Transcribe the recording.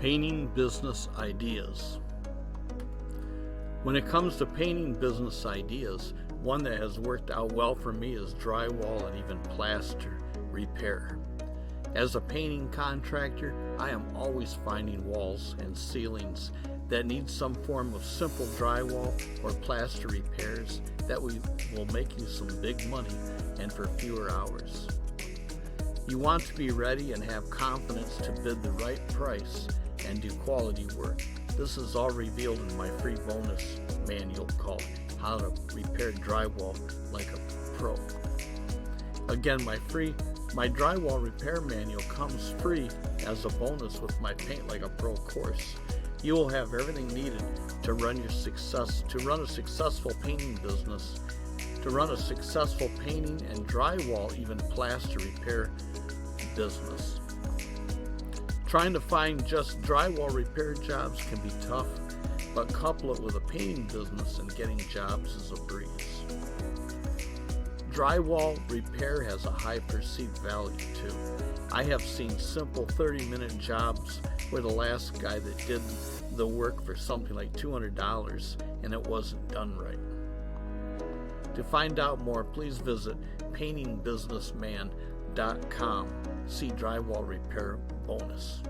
Painting business ideas. When it comes to painting business ideas, one that has worked out well for me is drywall and even plaster repair. As a painting contractor, I am always finding walls and ceilings that need some form of simple drywall or plaster repairs that will make you some big money and for fewer hours. You want to be ready and have confidence to bid the right price and do quality work. This is all revealed in my free bonus manual called How to Repair Drywall Like a Pro. Again, my drywall repair manual comes free as a bonus with my Paint Like a Pro course. You will have everything needed to run a successful painting business, to run a successful painting and drywall, even plaster repair business. Trying to find just drywall repair jobs can be tough, but couple it with a painting business and getting jobs is a breeze. Drywall repair has a high perceived value too. I have seen simple 30-minute jobs where the last guy that did the work for something like $200 and it wasn't done right. To find out more, please visit paintingbusinessman.com. See drywall repair bonus.